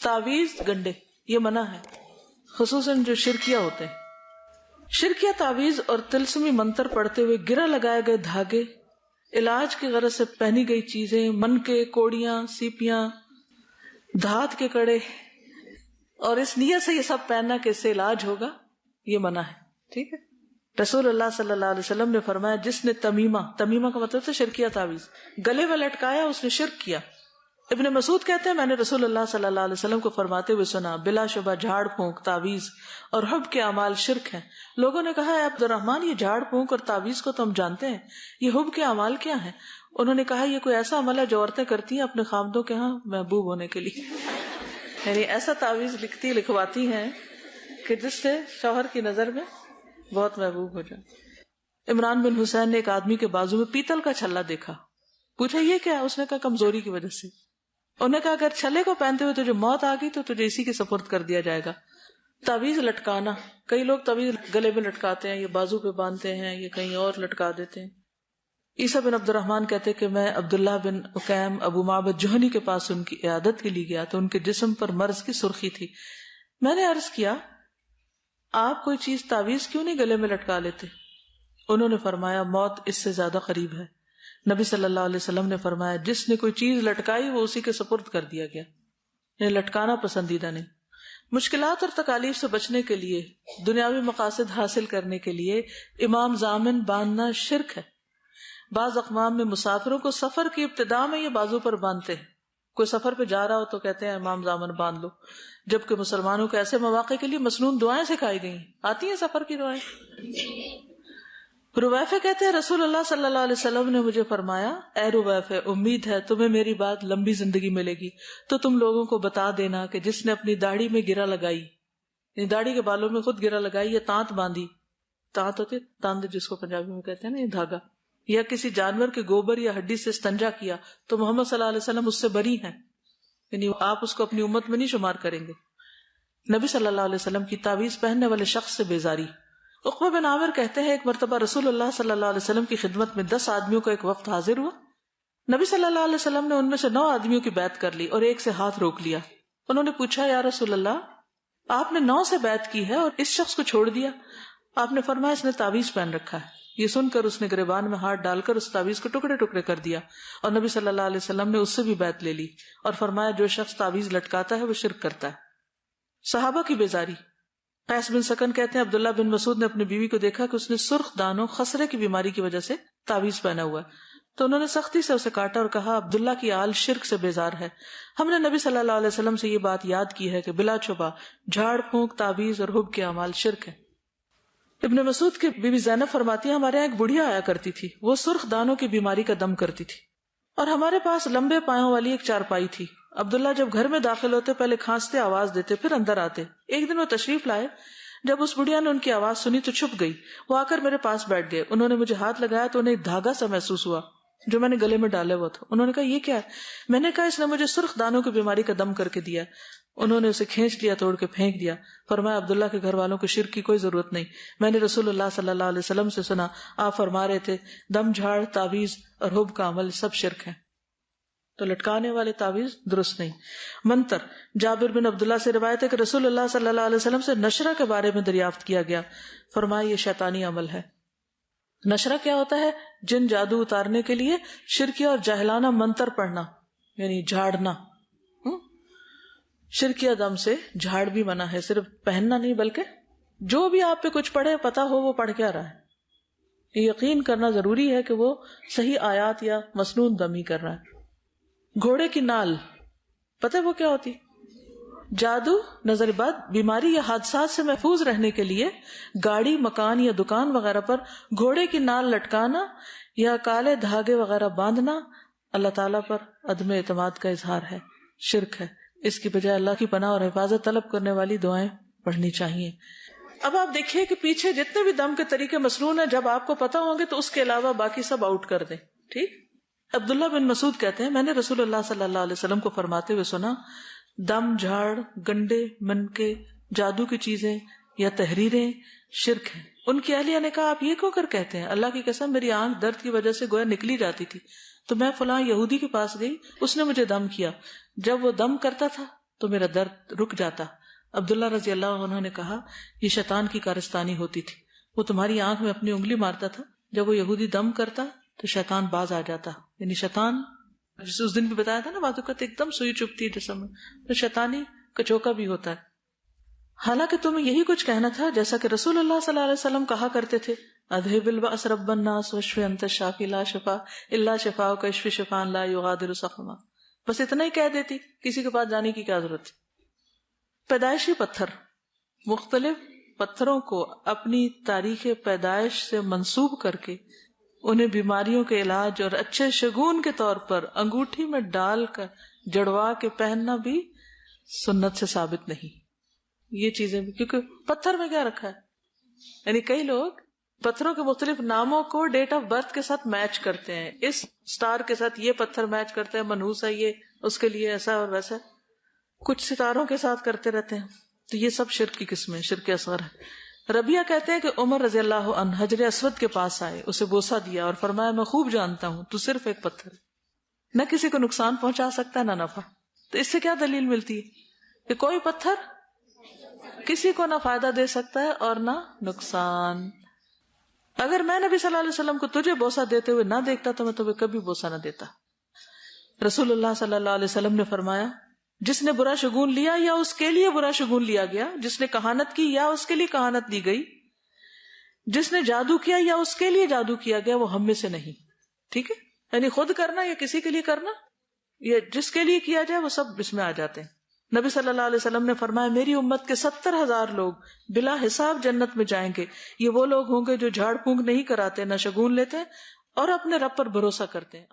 تعویذ گنڈے یہ منع ہے، خصوصاً جو شرکیہ ہوتے ہیں. شرکیہ تعویذ اور تلسمی منتر پڑھتے ہوئے گرہ لگائے گئے دھاگے، علاج کی غرض سے پہنی گئی چیزیں، منکے، کوڑیاں، سیپیاں، دھات کے کڑے، اور اس نیت سے یہ سب پہننا کہ اس سے علاج ہوگا، یہ منع ہے. ٹھیک ہے. رسول اللہ صلی اللہ علیہ وسلم نے فرمایا جس نے تمیمہ کا مطلب تھا شرکیہ تعویذ گلے میں لٹکایا اس نے شرک کیا. ابن مسعود کہتے ہیں میں نے رسول اللہ صلی اللہ علیہ وسلم کو فرماتے ہوئے سنا بلا شبہ جھاڑ پھونک، تعویذ اور حب کے اعمال شرک ہیں. لوگوں نے کہا اے عبد الرحمن یہ جھاڑ پھونک اور تعویذ کو تو ہم جانتے ہیں، یہ حب کے اعمال کیا ہیں؟ انہوں نے کہا یہ کوئی ایسا عمل ہے جو عورتیں کرتی ہیں اپنے خامدوں کے ہاں محبوب ہونے کے لیے. یعنی ایسا تعویذ لکھواتی ہیں کہ جس سے شوہر کی نظر میں بہت محبوب ہو جائے. عمران بن حسین نے ایک آدمی کے بازو میں پیتل کا چھلا دیکھا، پوچھا یہ کیا ہے؟ اس نے کہا کمزوری کی وجہ سے. انہوں نے کہا اگر چھلے کو پہنتے ہوئے تجھے موت آ گئی تو تجھے اسی کے سپرد کر دیا جائے گا. تعویذ لٹکانا، کئی لوگ تعویذ گلے میں لٹکاتے ہیں، یہ بازو پہ باندھتے ہیں، یہ کہیں اور لٹکا دیتے ہیں. عیسیٰ بن عبد الرحمن کہتے کہ میں عبداللہ بن اقیم ابو معبد جوہنی کے پاس ان کی عیادت کے لیے گیا تو ان کے جسم پر مرض کی سرخی تھی. میں نے عرض کیا آپ کوئی چیز تعویذ کیوں نہیں گلے میں لٹکا لیتے؟ انہوں نے فرمایا موت اس سے زیادہ قریب ہے. نبی صلی اللہ علیہ وسلم نے فرمایا جس نے کوئی چیز لٹکائی وہ اسی کے سپرد کر دیا گیا. یعنی لٹکانا پسندیدہ نہیں. مشکلات اور تکالیف سے بچنے کے لیے، دنیاوی مقاصد حاصل کرنے کے لیے امام ضامن باندھنا شرک ہے. بعض اقوام میں مسافروں کو سفر کی ابتدا میں یہ بازو پر باندھتے ہیں. کوئی سفر پہ جا رہا ہو تو کہتے ہیں امام ضامن باندھ لو، جبکہ مسلمانوں کو ایسے مواقع کے لیے مسنون دعائیں سکھائی گئی. آتی ہیں سفر کی دعائیں. رویفہ کہتے ہیں رسول اللہ صلی اللہ علیہ وسلم نے مجھے فرمایا اے رویفہ امید ہے تمہیں میری بات لمبی زندگی ملے گی تو تم لوگوں کو بتا دینا کہ جس نے اپنی داڑھی میں گرہ لگائی، یعنی داڑھی کے بالوں میں خود گرہ لگائی یا تانت باندھی، تانت ہوتی تاند جس کو پنجابی میں کہتے ہیں نا، یہ دھاگا، یا کسی جانور کے گوبر یا ہڈی سے استنجا کیا تو محمد صلی اللہ علیہ وسلم اس سے بری ہیں، یعنی آپ اس کو اپنی امت میں نہیں شمار کریں گے. نبی صلی اللہ علیہ وسلم کی تعویذ پہننے والے شخص سے بیزاری. عقبہ بن عامر کہتے ہیں ایک مرتبہ رسول اللہ صلی اللہ علیہ وسلم کی خدمت میں 10 آدمیوں کا ایک وقت حاضر ہوا. نبی صلی اللہ علیہ وسلم نے ان میں سے 9 آدمیوں کی بیعت کر لی اور ایک سے ہاتھ روک لیا. انہوں نے پوچھا یا رسول اللہ آپ نے 9 سے بیعت کی ہے اور اس شخص کو چھوڑ دیا؟ آپ نے فرمایا اس نے تعویذ پہن رکھا ہے. یہ سن کر اس نے گریبان میں ہاتھ ڈال کر اس تعویذ کو ٹکڑے ٹکڑے کر دیا اور نبی صلی اللہ علیہ وسلم نے اس سے بھی بیعت لے لی اور فرمایا جو شخص تعویذ لٹکاتا ہے وہ شرک کرتا ہے. صحابہ کی بیزاری. قیس بن سکن کہتے ہیں عبداللہ بن مسعود نے اپنی بیوی کو دیکھا کہ اس نے سرخ دانوں خسرے کی بیماری کی وجہ سے تعویذ پہنا ہوا ہے تو انہوں نے سختی سے اسے کاٹا اور کہا عبداللہ کی آل شرک سے بیزار ہے. ہم نے نبی صلی اللہ علیہ وسلم سے یہ بات یاد کی ہے کہ بلا شبہ جھاڑ پھونک، تعویذ اور حب کے اعمال شرک ہے. ابن مسعود کی بیوی زینب فرماتی ہے ہمارے یہاں ایک بڑھیا آیا کرتی تھی، وہ سرخ دانوں کی بیماری کا دم کرتی تھی اور ہمارے پاس لمبے پایوں والی ایک چارپائی تھی. عبداللہ جب گھر میں داخل ہوتے پہلے کھانستے آواز دیتے پھر اندر آتے. ایک دن وہ تشریف لائے، جب اس بڑھیا نے ان کی آواز سنی تو چھپ گئی. وہ آ کر میرے پاس بیٹھ گئے. انہوں نے مجھے ہاتھ لگایا تو انہیں ایک دھاگا سا محسوس ہوا جو میں نے گلے میں ڈالے ہوا تھا. انہوں نے کہا یہ کیا ہے؟ میں نے کہا اس نے مجھے سرخ دانوں کی بیماری کا دم کر کے دیا. انہوں نے اسے کھینچ لیا، توڑ کے پھینک دیا. فرمایا عبداللہ کے گھر والوں کو شرک کی کوئی ضرورت نہیں. میں نے رسول اللہ صلی اللہ علیہ وسلم سے سنا آپ فرما رہے تھے دم جھاڑ، تعویذ اور حب کا عمل سب شرک ہے. تو لٹکانے والے تعویذ درست نہیں. منتر. جابر بن عبداللہ سے روایت ہے کہ رسول اللہ صلی اللہ علیہ وسلم سے نشرہ کے بارے میں دریافت کیا گیا. فرمایا یہ شیطانی عمل ہے. نشرہ کیا ہوتا ہے؟ جن جادو اتارنے کے لیے شرکی اور جاہلانہ منتر پڑھنا، یعنی جھاڑنا. شرکیہ دم سے جھاڑ بھی منع ہے، صرف پہننا نہیں بلکہ جو بھی آپ پہ کچھ پڑھے پتا ہو وہ پڑھ کیا رہا ہے. یہ یقین کرنا ضروری ہے کہ وہ صحیح آیات یا مسنون دم ہی کر رہا ہے. گھوڑے کی نال پتہ ہے وہ کیا ہوتی؟ جادو، نظر بد، بیماری یا حادثات سے محفوظ رہنے کے لیے گاڑی، مکان یا دکان وغیرہ پر گھوڑے کی نال لٹکانا یا کالے دھاگے وغیرہ باندھنا اللہ تعالیٰ پر عدم اعتماد کا اظہار ہے، شرک ہے. اس کی بجائے اللہ کی پناہ اور حفاظت طلب کرنے والی دعائیں پڑھنی چاہیے. اب آپ دیکھیے کہ پیچھے جتنے بھی دم کے طریقے مسنون ہیں جب آپ کو پتا ہوں گے تو اس کے علاوہ باقی سب آؤٹ کر دیں. ٹھیک. عبداللہ بن مسعود کہتے ہیں میں نے رسول اللہ صلی اللہ علیہ وسلم کو فرماتے ہوئے سنا دم، جھاڑ، گنڈے، منکے، جادو کی چیزیں یا تحریریں شرک ہیں. ان کی اہلیہ نے کہا آپ یہ کیوں کر کہتے ہیں؟ اللہ کی قسم میری آنکھ درد کی وجہ سے گویا نکلی جاتی تھی تو میں فلاں یہودی کے پاس گئی، اس نے مجھے دم کیا. جب وہ دم کرتا تھا تو میرا درد رک جاتا. عبداللہ رضی اللہ عنہ نے کہا یہ شیطان کی کارستانی ہوتی تھی. وہ تمہاری آنکھ میں اپنی انگلی مارتا تھا. جب وہ یہودی دم کرتا تو شیطان باز آ جاتا. یعنی شیطان جسے اس دن بھی بتایا تھا نا، بعض اوقات ایک دم سوئی چبھتی ہے جسم میں، تو شیطانی کچوکا بھی ہوتا ہے. حالانکہ تمہیں یہی کچھ کہنا تھا جیسا کہ رسول اللہ صلی اللہ علیہ وسلم کہا کرتے تھے، اذهب البأس رب الناس واشف انت الشافی لا شفا الا شفاؤک اشف شفاء لا یغادر سقما. بس اتنا ہی کہہ دیتی، کسی کے پاس جانے کی کیا ضرورت تھی. پیدائشی پتھر، مختلف پتھروں کو اپنی تاریخ پیدائش سے منسوب کر کے انہیں بیماریوں کے علاج اور اچھے شگون کے طور پر انگوٹھی میں ڈال کر جڑوا کے پہننا بھی سنت سے ثابت نہیں. یہ چیزیں بھی، کیونکہ پتھر میں کیا رکھا ہے، یعنی کئی لوگ پتھروں کے مختلف ناموں کو ڈیٹ آف برتھ کے ساتھ میچ کرتے ہیں. اس سٹار کے ساتھ یہ پتھر میچ کرتے ہیں، منحوس ہے یہ، اس کے لیے ایسا اور ویسا. کچھ ستاروں کے ساتھ کرتے رہتے ہیں. تو یہ سب شرک کی قسمیں، شرک اصغر ہے. ربیہ کہتے ہیں کہ عمر رضی اللہ عنہ حجر اسود کے پاس آئے، اسے بوسہ دیا اور فرمایا میں خوب جانتا ہوں تو صرف ایک پتھر نہ کسی کو نقصان پہنچا سکتا نہ نفع. تو اس سے کیا دلیل ملتی ہے کہ کوئی پتھر کسی کو نہ فائدہ دے سکتا ہے اور نہ نقصان. اگر میں نبی صلی اللہ علیہ وسلم کو تجھے بوسہ دیتے ہوئے نہ دیکھتا تو میں تمہیں کبھی بوسہ نہ دیتا. رسول اللہ صلی اللہ علیہ وسلم نے فرمایا جس نے برا شگون لیا یا اس کے لیے برا شگون لیا گیا، جس نے کہانت کی یا اس کے لیے کہانت دی گئی، جس نے جادو کیا یا اس کے لیے جادو کیا گیا، وہ ہم میں سے نہیں. ٹھیک ہے، یعنی خود کرنا یا کسی کے لیے کرنا یا جس کے لیے کیا جائے وہ سب اس میں آ جاتے ہیں. نبی صلی اللہ علیہ وسلم نے فرمایا میری امت کے 70,000 لوگ بلا حساب جنت میں جائیں گے. یہ وہ لوگ ہوں گے جو جھاڑ پھونک نہیں کراتے، نہ شگون لیتے اور اپنے رب پر بھروسہ کرتے ہیں.